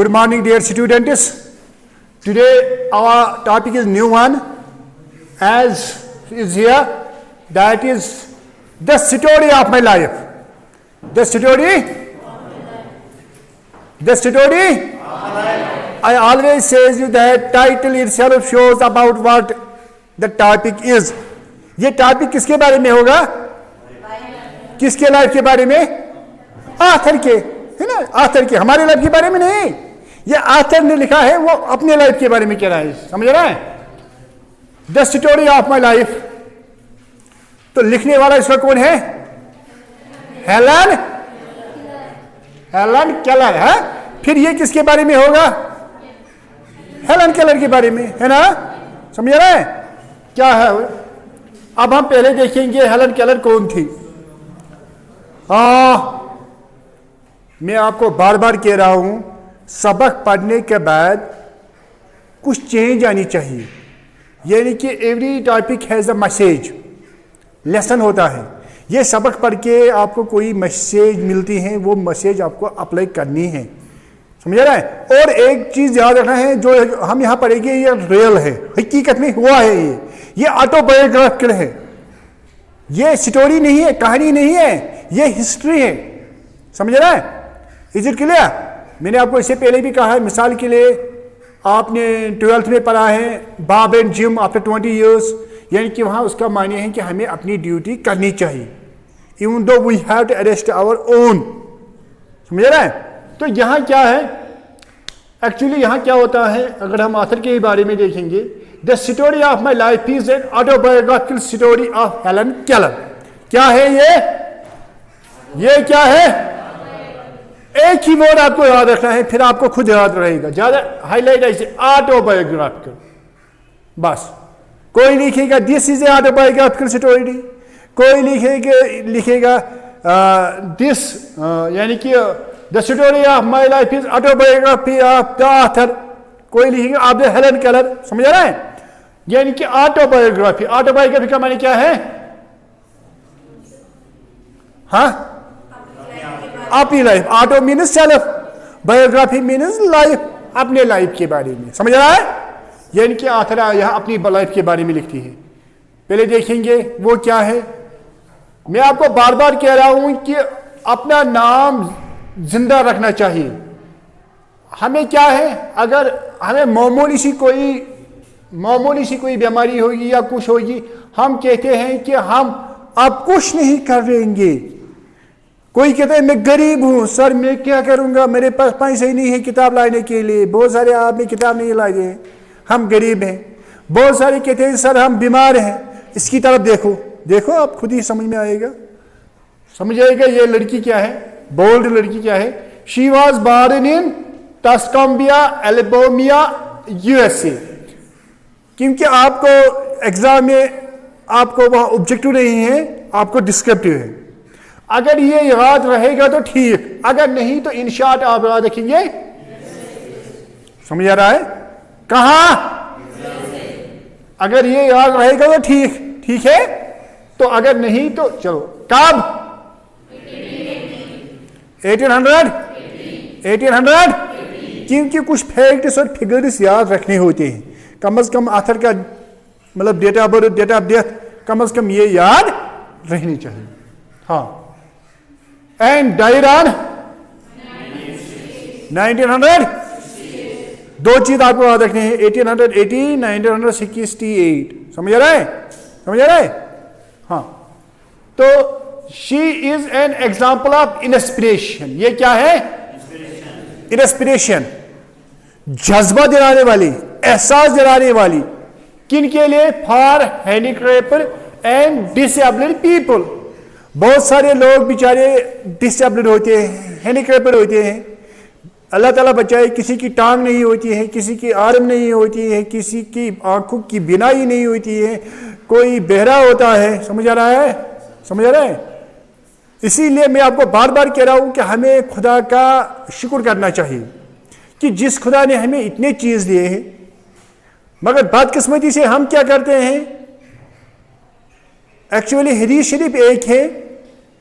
Good morning, dear students. Today our topic is new one, as is here. That is the story of my life. The story. The story. I always says you that title itself shows about what the topic is. ये topic किसके बारे में होगा? किसके life के बारे में? Author के, है ना? आथर के, हमारे लाइफ के बारे में नहीं. ये आथर ने लिखा है, वो अपने लाइफ के बारे में कह रहा है. समझ रहा है? The story of my life. तो लिखने वाला इसका कौन है? हेलन केलर है. फिर ये किसके बारे में होगा? हेलन केलर के बारे में, है ना? समझ रहे हैं क्या है? अब हम पहले देखेंगे हेलन केलर कौन थी. मैं आपको बार बार कह रहा हूं, सबक पढ़ने के बाद कुछ चेंज आनी चाहिए. यानी कि every topic has a message. Lesson होता है. ये सबक पढ़ के आपको कोई मैसेज मिलती है, वो मैसेज आपको अप्लाई करनी है. समझ रहा है? और एक चीज याद रखना है, जो हम यहाँ पढ़ेंगे ये रियल है, हकीकत में हुआ है. ये ऑटोबायोग्राफिकल है. ये स्टोरी नहीं है, कहानी नहीं है, ये हिस्ट्री है. समझ रहा है? Is it clear? मैंने आपको इससे पहले भी कहा है, मिसाल के लिए आपने 12th में पढ़ा है Bob and gym after 20 years. यानी कि वहाँ उसका मायने है कि हमें अपनी ड्यूटी करनी चाहिए, even though we have to arrest our own. समझ रहा है? तो यहाँ क्या है, एक्चुअली यहाँ क्या होता है, अगर हम आथर के बारे में देखेंगे, the story of my life is an autobiographical story of Helen Keller. क्या है ये क्या है? एक ही वर्ड आपको याद रखना है, फिर आपको खुद याद रहेगा. ज्यादा हाईलाइट ऐसे ऑटोबायोग्राफिकल. बस. कोई लिखेगा this is a autobiographical story, कोई लिखेगा दिस, यानी कि the story of my life is autobiography of the author. कोई लिखेगा ऑफ द हेलन केलर. समझ रहा है? यानी कि ऑटोबायोग्राफी. ऑटोबायोग्राफी का माने क्या है? हाँ, अपनी life. Auto means self, biography means life, अपने लाइफ के बारे में. समझ रहा है? यानी कि आथर यहां अपनी लाइफ के बारे में लिखती है. पहले देखेंगे वो क्या है. मैं आपको बार बार कह रहा हूं कि अपना नाम जिंदा रखना चाहिए. हमें क्या है, अगर हमें मामूली सी कोई बीमारी होगी या कुछ होगी, हम कहते हैं कि हम अब कुछ नहीं करेंगे. कोई कहता है मैं गरीब हूं सर, मैं क्या करूंगा, मेरे पास पैसे ही नहीं है किताब लाने के लिए. बहुत सारे आदमी किताब नहीं लाए हैं, हम गरीब हैं. बहुत सारे कहते हैं सर हम बीमार हैं. इसकी तरफ देखो आप खुद ही समझ में आएगा. समझ आएगा ये लड़की क्या है, बोल्ड लड़की क्या है. She was born in Tuscumbia, Alabama, USA. क्योंकि आपको एग्जाम में आपको वहां ऑब्जेक्टिव नहीं है, आपको डिस्क्रिप्टिव है. अगर ये याद रहेगा तो ठीक, अगर नहीं तो इन शॉर्ट आप याद रखेंगे. समझ आ रहा है? कहां? अगर ये याद रहेगा तो ठीक है, तो अगर नहीं तो चलो. कब? 1800. क्योंकि कुछ फैक्ट्स और फिगर्स याद रखने होते हैं. कम से कम आथर का मतलब date of birth, date of death, कम से कम ये याद रहनी चाहिए. हाँ. And died on 1900. दो चीज आपको याद रखनी है, 1880, 1968. समझ रहा है? हाँ. तो she is an example of inspiration. ये क्या है? इंस्पिरेशन. जज्बा दिलाने वाली, एहसास दिलाने वाली. किन के लिए? For handicrafted and disabled people. बहुत सारे लोग बेचारे डिसेबल्ड होते हैं, हैंडीक्राफ्टेड होते हैं. अल्लाह ताला बचाए. किसी की टांग नहीं होती है, किसी की आर्म नहीं होती है, किसी की आंखों की बिनाई नहीं होती है, कोई बहरा होता है. समझ आ रहा है? इसीलिए मैं आपको बार बार कह रहा हूं कि हमें खुदा का शुक्र करना चाहिए कि जिस खुदा ने हमें इतने चीज दिए हैं. मगर बदकिस्मती से हम क्या करते हैं, एक्चुअली हदीस शरीफ एक है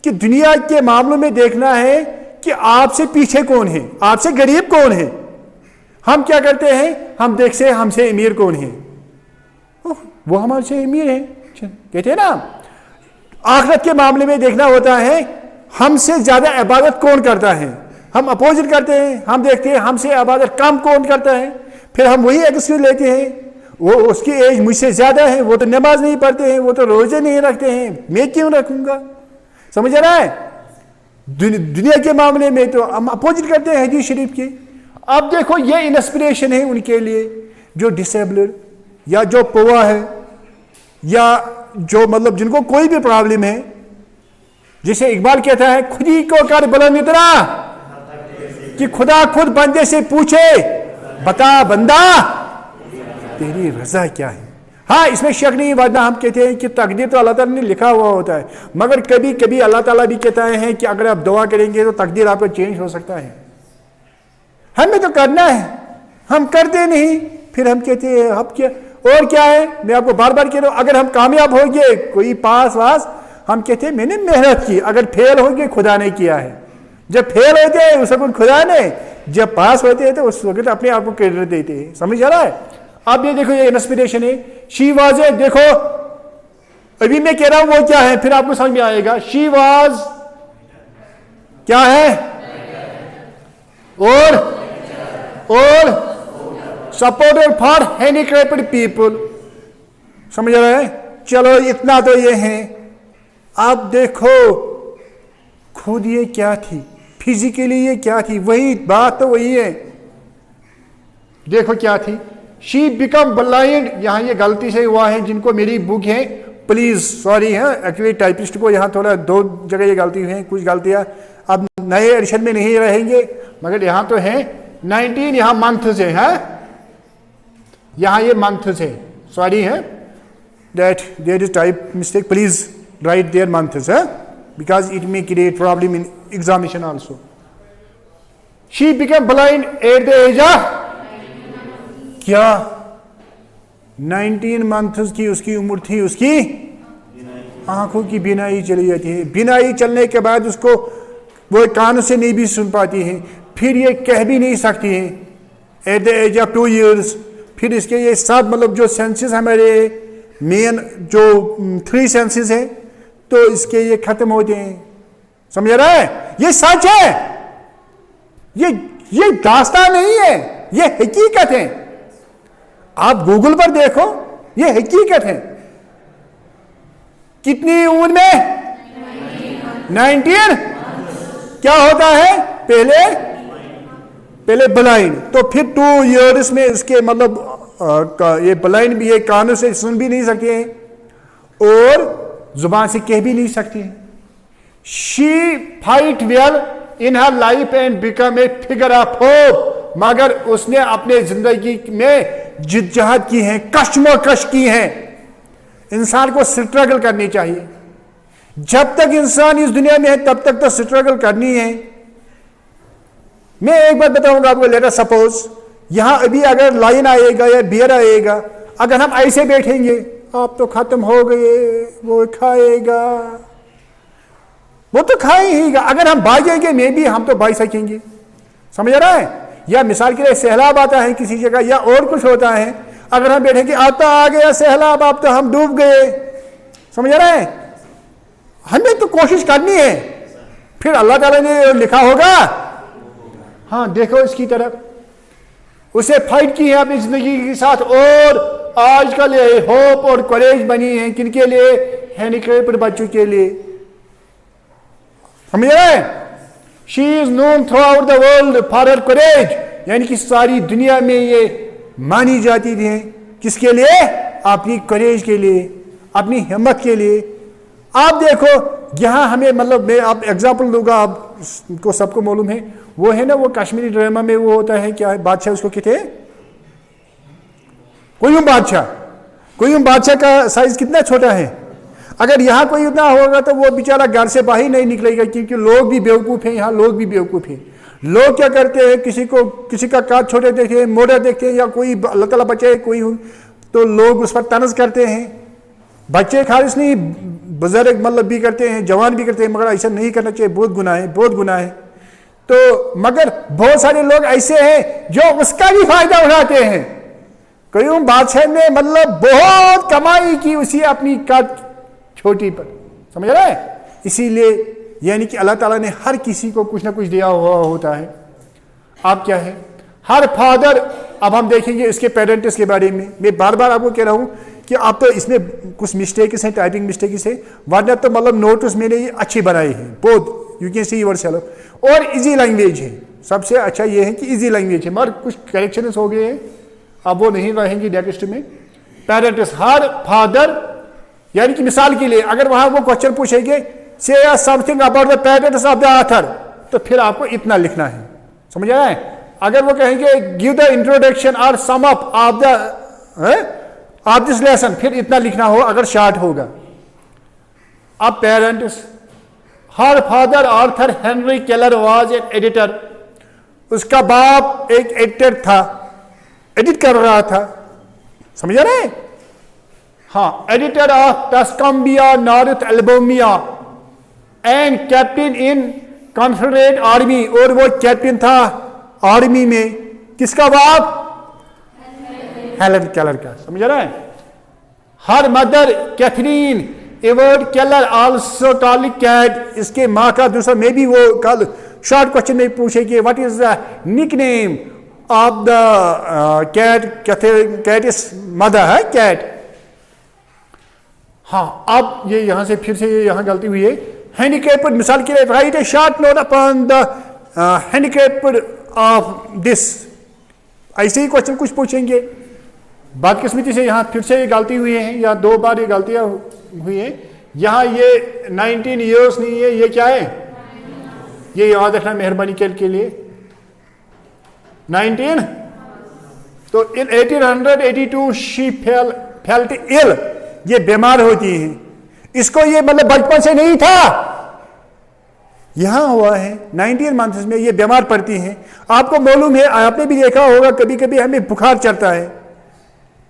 कि दुनिया के मामलों में देखना है कि आपसे पीछे कौन है, आपसे गरीब कौन है. हम क्या करते हैं, हम देखते हैं हमसे अमीर कौन है, वो हमारे से अमीर है। कहते हैं ना, आखिरत के मामले में देखना होता है हमसे ज्यादा इबादत कौन करता है, हम अपोजिट करते हैं, हम देखते हैं हमसे इबादत कम कौन करता है, फिर हम वही एक्सक्यूज लेते हैं, वो उसकी एज मुझसे ज्यादा है, वो तो नमाज नहीं पढ़ते हैं, वो तो रोजे नहीं रखते हैं, मैं क्यों रखूंगा। समझ आ रहा है, दुनिया के मामले में तो हम अपोजिट करते हैं हदीस शरीफ के। अब देखो ये इंस्पिरेशन है उनके लिए जो डिसेबल्ड या जो पुआ है या जो मतलब जिनको कोई भी प्रॉब्लम है, जिसे इकबाल कहता है खुद ही को कर बुलंद इतना कि खुदा खुद बंदे से पूछे बता बंदा तेरी रजा क्या है। हाँ, इसमें शक नहीं, वरना हम कहते हैं कि तकदीर तो अल्लाह ताला ने लिखा हुआ होता है, मगर कभी कभी अल्लाह ताला भी कहता है कि अगर आप दुआ करेंगे तो तकदीर आपका चेंज हो सकता है। हमें तो करना है, हम करते नहीं, फिर हम कहते हैं अब क्या और क्या है। मैं आपको बार बार कह रहा हूं, अगर हम कामयाब हो गए कोई पास वास, हम कहते हैं मैंने मेहनत की, अगर फेल हो गए खुदा ने किया है। जब फेल होते हैं उस वक्त खुदा ने, जब पास होते हैं तो उस वक्त अपने आप को क्रेडिट देते हैं। समझ आ रहा है। अब ये देखो, ये इंस्पिरेशन है, शी वाज, देखो अभी मैं कह रहा हूं वो क्या है, फिर आपको समझ में आएगा। शी वाज क्या है, और सपोर्टर फॉर हैंडीक्राफ्टेड पीपल। समझ रहे हैं। चलो इतना तो ये है। अब देखो खुद ये क्या थी, फिजिकली ये क्या थी, वही बात तो वही है। देखो क्या थी, शी बिकम ब्लाइंड, यहां ये गलती से हुआ है, जिनको मेरी बुक है प्लीज सॉरी है, एक्चुअली टाइपिस्ट को यहां थोड़ा दो जगह ये गलती हुई है, कुछ गलतियां अब नए एडिशन में नहीं रहेंगे, मगर यहां तो है 19, यहां मंथ से है, यहां ये मंथ से, सॉरी है that there is type mistake, please write there months है, because it may create problem in examination also. She become blind at the age of क्या 19 मंथ्स की उसकी उम्र थी, उसकी आंखों की बीनाई चली जाती है। बीनाई चलने के बाद उसको वो कान से नहीं भी सुन पाती है, फिर ये कह भी नहीं सकती है at the age of 2 years। फिर इसके ये सब मतलब जो सेंसेस हमारे मेन जो 3 सेंसेस हैं, तो इसके ये खत्म होते हैं। समझ रहा है, ये सच है, ये दास्तान नहीं है, ये हकीकत है। आप गूगल पर देखो, ये हकीकत है। कितनी उम्र में 19 क्या होता है, पहले ब्लाइंड, तो फिर 2 years में इसके मतलब ये ब्लाइंड भी है, कानों से सुन भी नहीं सकते हैं और जुबान से कह भी नहीं सकती है। She fight well in her life and become a figure of hope, मगर उसने अपने जिंदगी में जिद्दजहद की है, कश्मकश की है। इंसान को स्ट्रगल करनी चाहिए, जब तक इंसान इस दुनिया में है तब तक तो स्ट्रगल करनी है। मैं एक बात बताऊंगा आपको, लेटर सपोज यहां अभी अगर लाइन आएगा या बियर आएगा, अगर हम ऐसे बैठेंगे आप तो खत्म हो गए, वो खाएगा, वो तो खाएगा। अगर हम भागेंगे में भी हम तो भाग सकेंगे। समझ रहा है। या मिसाल के लिए सैलाब आता है किसी जगह या और कुछ होता है, अगर हम बैठेंगे आता आ गया सैलाब, अब तो हम डूब गए। समझ रहा है। हमें तो कोशिश करनी है, फिर अल्लाह ताला ने लिखा होगा। हाँ देखो इसकी तरफ, उसे फाइट की है अपनी जिंदगी के साथ, और आजकल ये होप और करेज बनी है किनके लिए, हैंडीकैप्ड बच्चों के लिए। समझ रहे हैं। She is known throughout the world for her courage, यानी कि सारी दुनिया में ये मानी जाती थी किसके लिए, अपनी करेज के लिए, अपनी हिम्मत के लिए। आप देखो यहां हमें मतलब मैं आप एग्जाम्पल दूंगा, आपको सबको मालूम है वो है ना, वो कश्मीरी ड्रामा में वो होता है क्या है, बादशाह उसको कहते हैं कोई बादशाह का साइज कितना छोटा है। अगर यहाँ कोई उतना होगा तो वो बेचारा घर से बाहर नहीं निकलेगा, क्योंकि लोग भी बेवकूफ़ हैं, यहाँ लोग भी बेवकूफ़ हैं। लोग क्या करते हैं, किसी का काज छोटे देखते हैं, मोटा देखते हैं, या कोई अल्लाह ताला बचाए कोई हो तो लोग उस पर तनज करते हैं। बच्चे खालिश नहीं, बुजुर्ग मतलब भी करते हैं, जवान भी करते हैं, मगर ऐसा नहीं करना चाहिए, बहुत गुनाह है, बहुत गुनाह है। तो मगर बहुत सारे लोग ऐसे हैं जो उसका भी फायदा उठाते हैं। कयूम बादशाह ने मतलब बहुत कमाई की उसी अपनी कद छोटी पर, समझ रहा है। इसीलिए यानी कि अल्लाह ताला ने हर किसी को कुछ ना कुछ दिया हुआ होता है। आप क्या है, हर फादर, अब हम देखेंगे इसके पेरेंट्स के बारे में। मैं बार बार आपको कह रहा हूं कि आप तो इसमें कुछ मिस्टेक्स हैं, टाइपिंग मिस्टेक्स है, वरना तो मतलब नोट्स मैंने ये अच्छे बनाए हैं, both you can see yourself. और इजी लैंग्वेज है, सबसे अच्छा ये है कि इजी लैंग्वेज है, मगर कुछ करेक्शंस हो गए हैं, अब वो नहीं रहेंगे नेक्स्ट में। पेरेंट्स, हर फादर, यानी कि मिसाल के लिए अगर वहां वो क्वेश्चन पूछेंगे से something about the parents of the author, तो फिर आपको इतना लिखना है, समझ आया है। अगर वो कहेंगे गिव द इंट्रोडक्शन और sum up of this lesson, फिर इतना लिखना हो अगर शॉर्ट होगा। अब parents, her father author Henry Keller was an editor, उसका बाप एक एडिटर था, एडिट कर रहा था, समझ रहे हैं। हाँ, editor of Tuscumbia North Alabama and captain in Confederate army, और वो कैप्टन था आर्मी में, किसका बाप, हेलन केलर का, समझ रहे हैं। Her mother Catherine Everett Keller also टॉली कैट, इसके माँ का दूसरा में भी वो कल शॉर्ट क्वेश्चन में पूछेगी what is the nickname of the cat, cat is mother है कैट। हाँ, अब ये यहां से फिर से यहां गलती हुई है। हैंडीकैप्ड, मिसाल के लिए right A short note upon the handicapped of this, ऐसे ही क्वेश्चन कुछ पूछेंगे। बदकिस्मती से यहां फिर से ये गलती हुई है, या दो बार ये गलतियां हुई है। यहां ये 19 ईयर्स नहीं है, ये क्या है, ये याद रखना मेहरबानी के लिए 19। तो इन 1882 शी फेल्ट इल, ये बीमार होती है। इसको ये मतलब बचपन से नहीं था, यहां हुआ है 19 मंथ्स में ये बीमार पड़ती हैं। आपको मालूम है, आपने भी देखा होगा, कभी कभी हमें बुखार चढ़ता है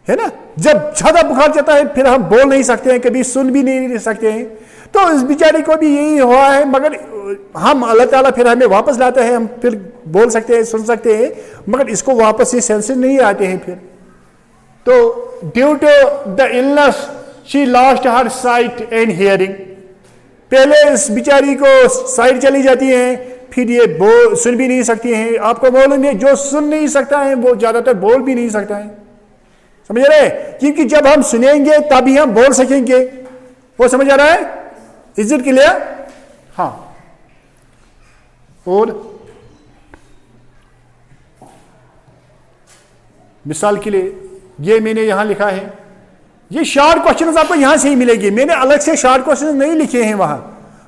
ना। जब ज्यादा बुखार चढ़ता है फिर हम बोल नहीं सकते हैं, कभी सुन भी नहीं सकते हैं। तो इस बेचारे को भी यही हुआ है, मगर हम अल्लाह ताला फिर हमें वापस लाते हैं, हम फिर बोल सकते हैं, सुन सकते हैं, मगर इसको वापस से सेंसेस नहीं आते हैं फिर। तो due to the illness she lost her sight and hearing, पहले इस बिचारी को साइट चली जाती है, फिर ये सुन भी नहीं सकती हैं। आपको मालूम है, जो सुन नहीं सकता है वो ज्यादातर बोल भी नहीं सकता है, समझ रहे हैं, क्योंकि जब हम सुनेंगे तभी हम बोल सकेंगे। वो समझ आ रहा है, इज इट क्लियर। हाँ, और मिसाल के लिए ये मैंने यहां लिखा है, ये शॉर्ट क्वेश्चंस आपको यहां से ही मिलेगी, मैंने अलग से शॉर्ट क्वेश्चंस नहीं लिखे हैं वहां,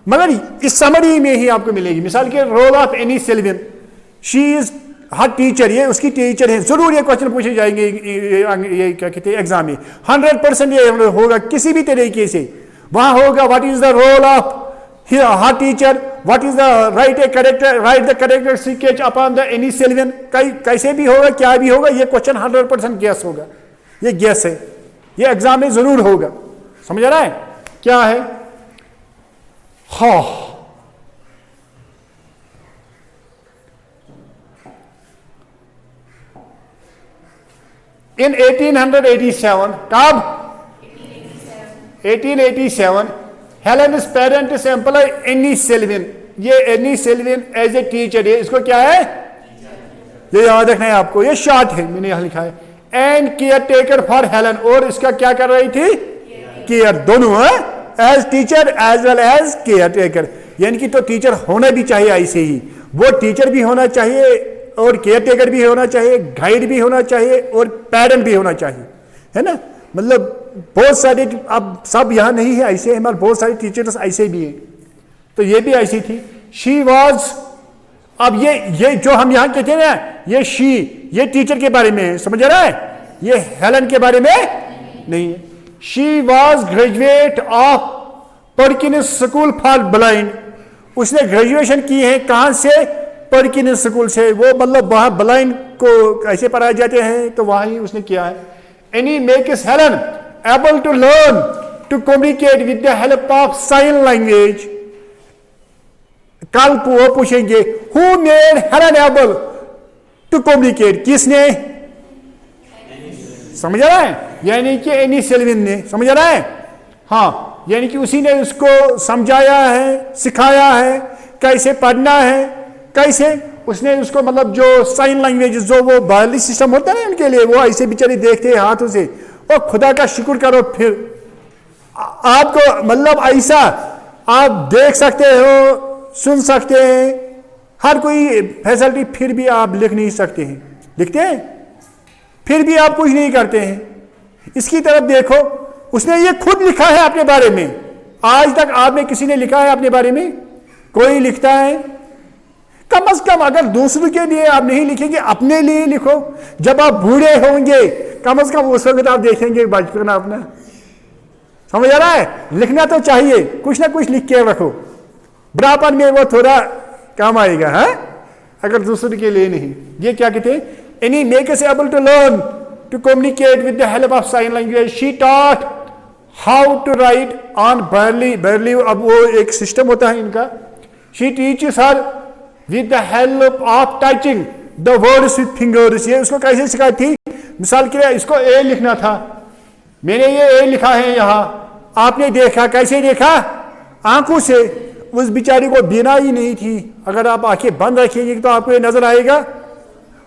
मगर इस समरी में ही आपको मिलेगी। मिसाल के role of Annie Sullivan, she is her teacher, ये उसकी टीचर है, जरूर ये क्वेश्चन पूछे जाएंगे ये क्या कहते हैं एग्जाम में, 100% ये होगा किसी भी तरीके से। वहां होगा what is the role of her teacher, what is the write the character sketch upon the Annie Sullivan, कैसे भी होगा, क्या भी होगा, ये क्वेश्चन 100% गैस होगा, ये गैस है, ये एग्जाम में जरूर होगा, समझ रहा है क्या है। हाँ, इन 1887, कब 1887, हेलेन's पेरेंट्स एम्प्लॉय एनी सिल्विन, ये एनी सिल्विन एज ए टीचर है, इसको क्या है, ये याद रखना है आपको, ये शॉर्ट है मैंने यहां लिखा है। And caretaker for Helen, और इसका क्या कर रही थी, केयर, दोनों है, as teacher as well as caretaker, यानी कि तो टीचर होना भी चाहिए ऐसे ही, वो टीचर भी होना चाहिए और केयर टेकर भी होना चाहिए, गाइड भी होना चाहिए और पेरेंट भी होना चाहिए, है ना। मतलब बहुत सारे, अब सब यहाँ नहीं है ऐसे, हमारे बहुत सारे टीचर्स ऐसे भी हैं, तो ये भी ऐसी थी। शी वॉज, अब ये जो हम यहाँ कहते हैं ना, ये शी, ये टीचर के बारे में है, समझ रहा है, ये हेलन के बारे में नहीं है। She was graduate of Perkins school for blind, उसने ग्रेजुएशन की है कहां से, पर्किंस स्कूल से, वो मतलब वहां ब्लाइंड को ऐसे पढ़ाए जाते हैं, तो वहां ही उसने किया है। Annie makes Helen able to learn to communicate with the help of sign language, कल को वो पूछेंगे who made Helen able to communicate, किसने, समझ रहा है, यानी कि एनी सेल्विन ने, समझ रहा है, हाँ, यानी कि उसी ने उसको समझाया है, सिखाया है कैसे पढ़ना है, कैसे उसने उसको मतलब जो साइन लैंग्वेज जो वो बायली सिस्टम होता है उनके लिए, वो ऐसे बेचारे देखते हैं हाथों से, और खुदा का शुक्र करो फिर आपको मतलब ऐसा आप देख सकते हो, सुन सकते हैं, हर कोई फैसिलिटी, फिर भी आप लिख नहीं सकते हैं, लिखते हैं फिर भी आप कुछ नहीं करते हैं। इसकी तरफ देखो, उसने ये खुद लिखा है अपने बारे में, आज तक आपने किसी ने लिखा है अपने बारे में, कोई लिखता है? कम से कम अगर दूसरों के लिए आप नहीं लिखेंगे, अपने लिए लिखो। जब आप बूढ़े होंगे कम से कम उस वक्त आप देखेंगे बचपन अपना, समझ आ रहा है, लिखना तो चाहिए, कुछ ना कुछ लिख के रखो, बुढ़ापन में वो थोड़ा काम आएगा, है अगर दूसरों के लिए नहीं। ये क्या कहते हैं, Annie make us able to learn to communicate with the help of sign language, she taught how to write on Braille, Braille अब वो एक सिस्टम होता है इनका, she teaches her with the help of touching the words with fingers. ये उसको कैसे सिखाई थी, मिसाल के लिए इसको ए लिखना था, मैंने ये ए लिखा है यहां, आपने देखा, कैसे देखा, आंखों से, उस बेचारी को बिना ही नहीं थी, अगर आप आंखें बंद रखेंगे तो आपको ये नजर आएगा,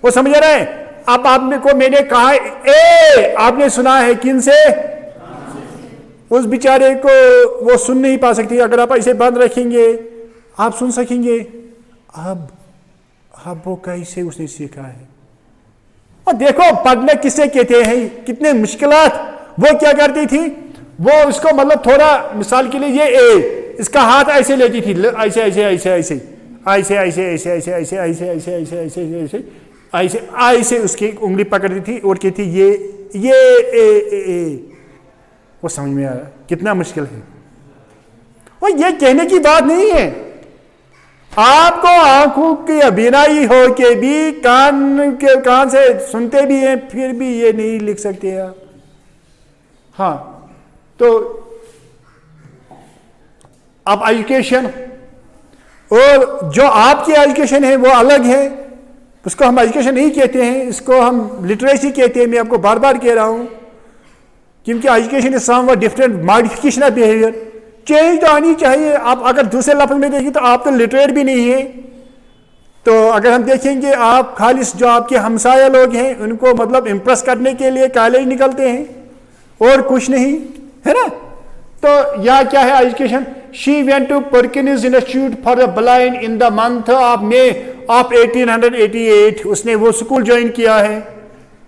वो समझ रहे हैं। अब आपने को मैंने कहा ए, आपने सुना है किन से, उस बेचारे को वो सुन नहीं पा सकती, अगर आप ऐसे बंद रखेंगे आप सुन सकेंगे। अब वो कैसे उसने सीखा है, और देखो पढ़ने किसे कहते हैं, कितने मुश्किलात, वो क्या करती थी, वो उसको मतलब थोड़ा मिसाल के लिए ये ए, इसका हाथ ऐसे लेती थी, ऐसे ऐसे ऐसे ऐसे ऐसे ऐसे ऐसे ऐसे ऐसे ऐसे ऐसे ऐसे ऐसे ऐसे ऐसे ऐसे उसकी उंगली पकड़ती थी और कहती ये ए, वो समझ में आ रहा कितना मुश्किल है। और ये कहने की बात नहीं है, आपको आंखों की बीनाई हो के भी कान से सुनते भी हैं, फिर भी ये नहीं लिख सकते आप। हाँ, तो अब एजुकेशन और जो आपकी एजुकेशन है वो अलग है, उसको हम एजुकेशन नहीं कहते हैं, इसको हम लिटरेसी कहते हैं। मैं आपको बार बार कह रहा हूं, क्योंकि education is somewhat different, modification of behaviour, change तो आनी चाहिए। आप अगर दूसरे लफ्ज में देखिए तो आप तो लिटरेट भी नहीं है, तो अगर हम देखेंगे आप खालिस जो आपके हमसाया लोग हैं उनको मतलब इम्प्रेस करने के लिए कॉलेज निकलते हैं और कुछ नहीं, है ना। तो यह क्या है education, she went to Perkins Institute for the blind in the month of May of 1888, उसने वो स्कूल ज्वाइन किया है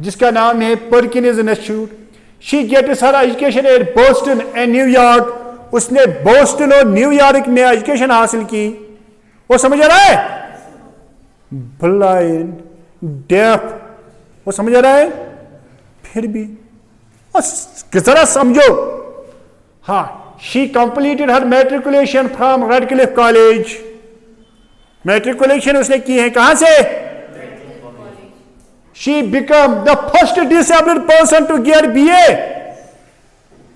जिसका नाम है Perkins Institute. She gets her education at Boston and New York, उसने बोस्टन और न्यूयॉर्क में एजुकेशन हासिल की। वो समझ आ रहा है, ब्लाइंड, डेफ, वो समझ आ रहा है, फिर भी जरा समझो। हाँ, she completed her matriculation from Radcliffe College, matriculation उसने की है कहां से, she become the first disabled person to get BA,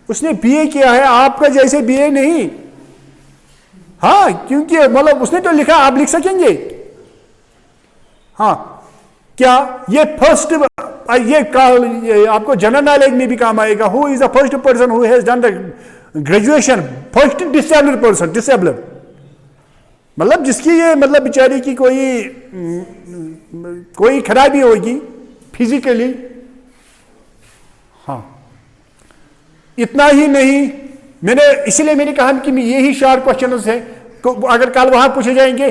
उसने बीए किया है, आपका जैसे बीए नहीं। हाँ, क्योंकि मतलब उसने तो लिखा, आप लिख सकेंगे। हाँ, क्या ये फर्स्ट, ये आपको जनरल नॉलेज में भी काम आएगा। Who is the first person who has done the graduation, first disabled person, disabled मतलब जिसकी ये मतलब बेचारी की कोई खराबी होगी फिजिकली। हाँ, इतना ही नहीं, इसलिए मैंने कहा कि यही शॉर्ट क्वेश्चन है, अगर कल वहां पूछे जाएंगे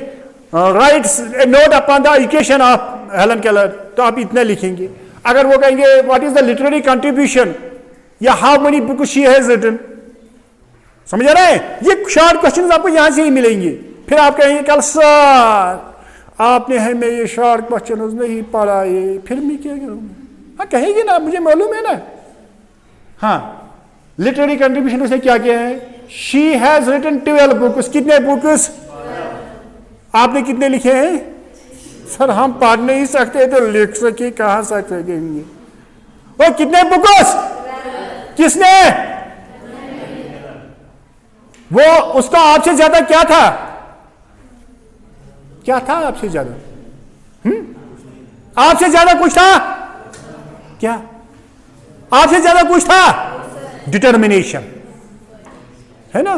write note upon the education of Helen Keller, तो आप इतना लिखेंगे। अगर वो कहेंगे what is the literary contribution या how many book she has written, समझ आ रहा है, ये शॉर्ट क्वेश्चन आपको यहां से ही मिलेंगे। फिर आप कहेंगे कल सर आपने हमें ये शॉर्ट क्वेश्चन नहीं पढ़ा, ये फिर मैं क्या करूंगा। हाँ कहेंगे ना, मुझे मालूम है ना। हाँ, लिटरेरी कंट्रीब्यूशन उसने क्या किया है, शी हैज रिटन 12 बुक्स, कितने बुक्स, आपने कितने लिखे हैं, सर हम पढ़ नहीं सकते तो लिख सके कहां सकेंगे। और कितने बुक्स, किसने, वो उसका आपसे ज्यादा क्या था, क्या था आपसे ज्यादा? आपसे ज्यादा कुछ था क्या? आपसे ज्यादा कुछ था? डिटर्मिनेशन, है ना,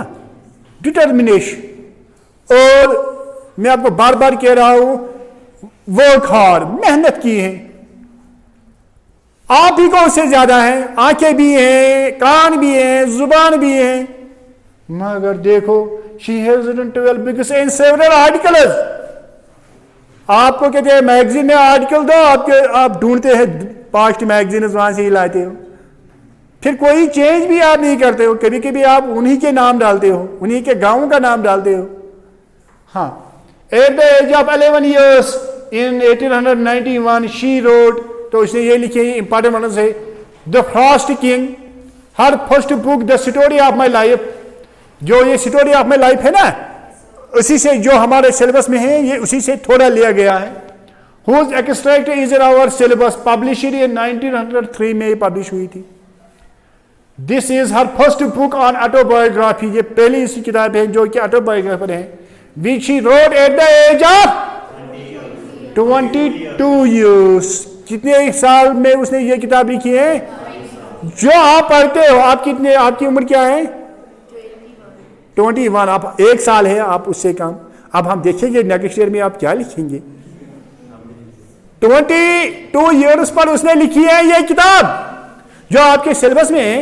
डिटर्मिनेशन। और मैं आपको बार बार कह रहा हूं, वर्क हार्ड, मेहनत की है। आप ही को उससे ज्यादा है, आंखें भी हैं, कान भी हैं, जुबान भी है, मगर देखो she has written 12 books and several articles. आपको कहते हैं मैगजीन में आर्टिकल दो, आप ढूंढते हैं 5 मैगजीन वहां से ही लाते हो, फिर कोई चेंज भी आप नहीं करते हो। कभी कभी आप उन्हीं के नाम डालते हो, उन्हीं के गांव का नाम डालते हो। हाँ, at the age of 11 years in 1891 she wrote, तो उसने ये लिखे इंपॉर्टेंट वर्ड है, the first thing, her first book the story of my life. जो ये स्टोरी ऑफ माई लाइफ है ना, उसी से जो हमारे सिलेबस में है, ये उसी से थोड़ा लिया गया है। Whose extract is in our syllabus, published in 1903 में पब्लिश हुई थी। This is her first book on autobiography, ये पहली इसकी किताब है जो कि ऑटोबायोग्राफर है, which she wrote at the age of 22 years। कितने साल में उसने ये किताब लिखी है? जो आप पढ़ते हो, आप कितने, आपकी उम्र क्या है? 21। आप 1 साल है, आप उससे कम। अब हम देखेंगे नेक्स्ट ईयर में आप क्या लिखेंगे। 22 years पर उसने लिखी है ये किताब, जो आपके सिलेबस में है।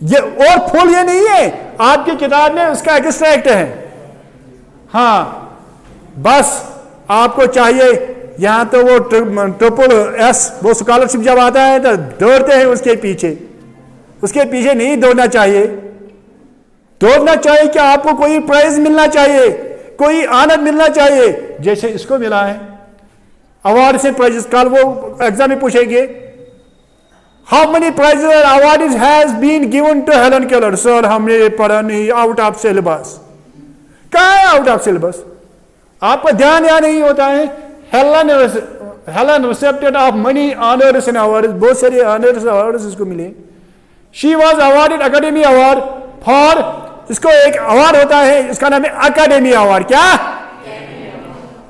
ये और फुल ये नहीं है, आपकी किताब में उसका एक्सट्रैक्ट है। हाँ, बस आपको चाहिए, यहां तो वो SSS वो स्कॉलरशिप जब आता है तो दौड़ते हैं उसके पीछे नहीं दौड़ना चाहिए। दौड़ना चाहिए कि आपको कोई प्राइज मिलना चाहिए, कोई आनंद मिलना चाहिए, जैसे इसको मिला है अवार्ड से प्राइजेस। कल वो एग्जाम में पूछेंगे, हाउ मेनी प्राइजेस और award has been given to Helen Keller. Sir हमने पढ़ा नहीं, आउट ऑफ सिलेबस। क्या है आउट ऑफ सिलेबस? आपका ध्यान यहाँ नहीं होता है। Helen received of many honours and awards, बहुत सारे ऑनर्स अवार्ड्स इसको मिले। She was awarded academy award for, इसको एक अवार्ड होता है, इसका नाम है अकेडमी अवार्ड। क्या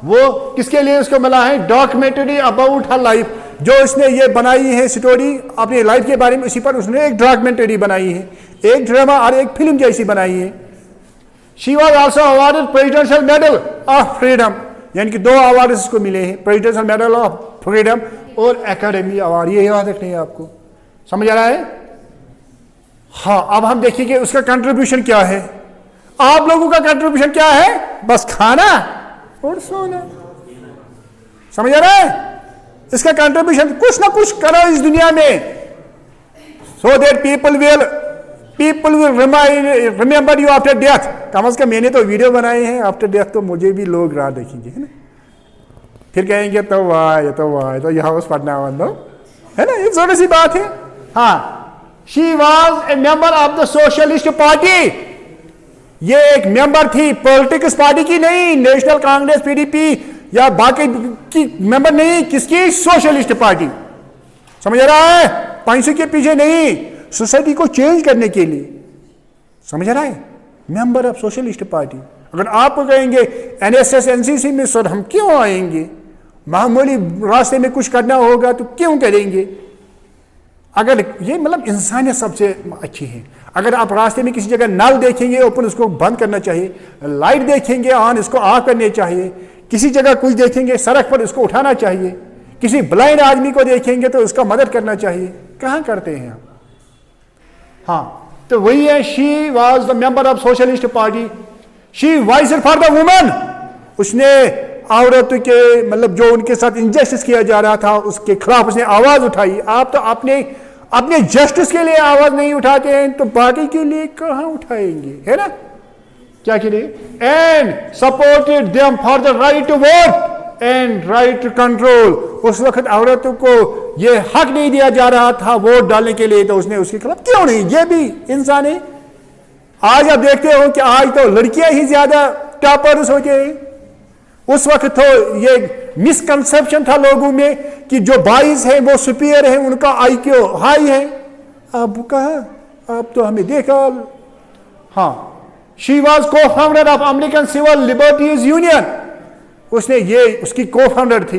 वो किसके लिए उसको मिला है? डॉक्यूमेंट्री अबाउट हर लाइफ, जो इसने ये बनाई है स्टोरी अपनी लाइफ के बारे में, इसी पर उसने एक डॉक्यूमेंट्री बनाई है, एक ड्रामा और एक फिल्म जैसी बनाई है। She was also awarded presidential medal of freedom, यानी कि 2 अवार्ड इसको मिले हैं, प्रेसिडेंशियल मेडल ऑफ फ्रीडम और एकेडमी अवार्ड। ये याद रखने हैं आपको, समझ आ रहा है? हाँ, अब हम देखेंगे उसका कंट्रीब्यूशन क्या है। आप लोगों का कंट्रीब्यूशन क्या है? बस खाना और सोना। समझ आ रहा है? इसका कंट्रीब्यूशन कुछ ना कुछ करो इस दुनिया में, so that people will remember you after death. कम से कम मैंने तो वीडियो बनाए हैं, आफ्टर डेथ तो मुझे भी लोग राह देखेंगे, है ना, फिर कहेंगे तो वाह तो यहाँ उस पढ़ना है ना, एक छोटी सी बात है। हाँ, she was A member of the socialist party, ये एक मेंबर थी पॉलिटिक्स पार्टी की नहीं, नेशनल कांग्रेस PDP या बाकी की मेंबर नहीं, किसकी? Socialist party. समझ आ रहा है? पैसों के पीछे नहीं, सोसाइटी को चेंज करने के लिए। समझ आ रहा है? Member of socialist party. अगर आप कहेंगे NSS NCC में सर हम क्यों आएंगे, मामूली रास्ते में कुछ करना होगा तो क्यों करेंगे? अगर ये मतलब इंसानियत सबसे अच्छी है। अगर आप रास्ते में किसी जगह नल देखेंगे ओपन, उसको बंद करना चाहिए, लाइट देखेंगे ऑन, इसको ऑफ करने चाहिए, किसी जगह कुछ देखेंगे सड़क पर उसको उठाना चाहिए, किसी ब्लाइंड आदमी को देखेंगे तो उसका मदद करना चाहिए। कहाँ करते हैं आप? हाँ, तो वही है, she was the member of socialist party, she voice for the women. उसने औरत के मतलब जो उनके साथ इनजस्टिस किया जा रहा था उसके खिलाफ उसने आवाज उठाई। आप तो अपने जस्टिस के लिए आवाज नहीं उठाते हैं तो बाकी के लिए कहां उठाएंगे, है ना? क्या के लिए? And supported them for the right to vote and right to control. उस वक्त औरतों को यह हक नहीं दिया जा रहा था वोट डालने के लिए, तो उसने उसके खिलाफ क्यों नहीं? ये भी इंसान है। आज आप देखते हो कि आज तो लड़कियां ही ज्यादा टॉपर्स होते हैं। उस वक्त तो ये मिसकंसेप्शन था लोगों में कि जो बॉयज हैं वो सुपीरियर हैं, उनका IQ हाई है। अब कहा, अब तो हमें देखा। हाँ, she was co founder of American Civil Liberties Union, उसने ये उसकी को फाउंडर थी,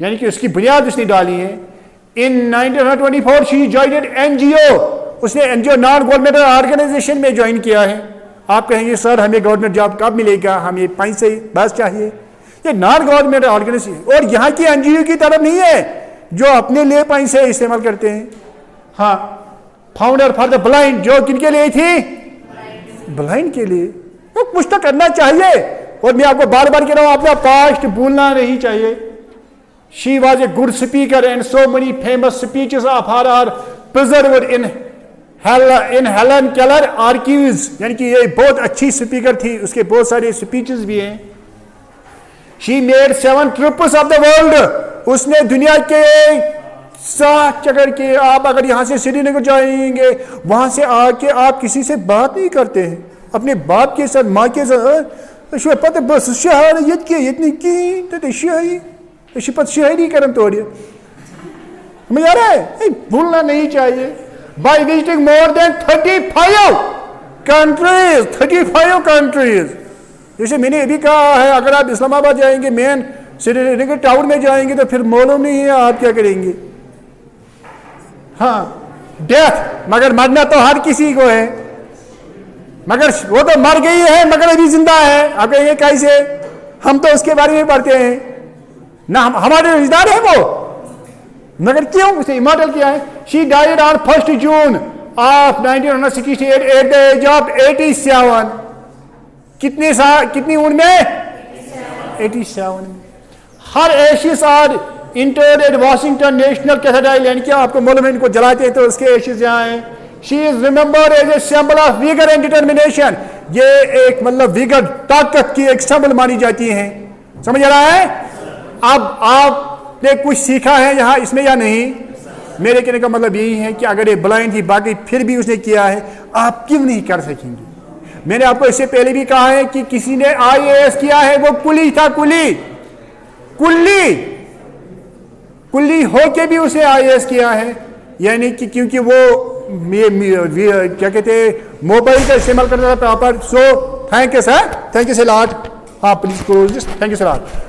यानी कि उसकी बुनियाद उसने डाली है। इन 1924 शी जॉइनेड एनजीओ, उसने एनजीओ नॉन गवर्नमेंटल ऑर्गेनाइजेशन में ज्वाइन किया है। आप कहेंगे सर हमें गवर्नमेंट जॉब कब मिलेगा, हमें पैसे बस चाहिए। ये नॉन गवर्नमेंट ऑर्गेनाइजेशन और यहाँ की एनजीओ की तरफ नहीं है जो अपने लिए पैसे इस्तेमाल करते हैं। हाँ, फाउंडर फॉर द ब्लाइंड, जो किनके लिए थी? ब्लाइंड के लिए। तो कुछ तो करना चाहिए। और मैं आपको बार बार कह रहा हूं, अपना पास्ट भूलना नहीं चाहिए। She was a good speaker and so many famous speeches of her are preserved in Helen Keller archives, यानी कि ये बहुत अच्छी स्पीकर थी, उसके बहुत सारे स्पीचेस भी हैं। She made 7 trips of the world, उसने दुनिया के 7 चक्कर के। आप अगर यहाँ से श्रीनगर जाएंगे, वहां से आके आप किसी से बात नहीं करते हैं, अपने बाप के साथ माँ के साथ पता बस शहर शायरी करम तोड़िए, हमें यार है भूलना नहीं चाहिए। By visiting more than 35 countries, जैसे मैंने अभी कहा है, अगर आप इस्लामाबाद जाएंगे, मेन श्रीनगर टाउन में जाएंगे, तो फिर मालूम नहीं है आप क्या करेंगे। हाँ, डेथ, मगर मरना तो हर किसी को है, मगर वो तो मर गई है मगर अभी जिंदा है। आप कहेंगे कैसे? हम तो उसके बारे में पढ़ते हैं ना, हमारे रिश्तेदार है वो, मगर क्यों उसे इमॉर्टल किया है। She died on 1 June of 1968 at the age of 87। कितनी उम्र में? 87 में। Her ashes are interred at Washington National Cathedral, यानी कि आपको मालूम है इनको जलाते हैं तो उसके एशियस यहाँ हैं। She is remembered as a symbol of vigour and determination, ये एक मतलब विगर, ताकत की एक सिंबल मानी जाती है। समझ आ रहा है? अब आपने कुछ सीखा है यहाँ इसमें या नहीं? मेरे कहने का मतलब यही है कि अगर ये ब्लाइंड थी, बाकी फिर भी उसने किया है, आप क्यों नहीं कर सकेंगे? मैंने आपको इससे पहले भी कहा है कि किसी ने IAS किया है, वो कुली था, कुली होके भी उसे IAS किया है, यानी कि क्योंकि वो क्या कहते हैं मोबाइल का इस्तेमाल करता था proper. So thank you sir, thank you sir lot. हाँ please close this, thank you sir lot.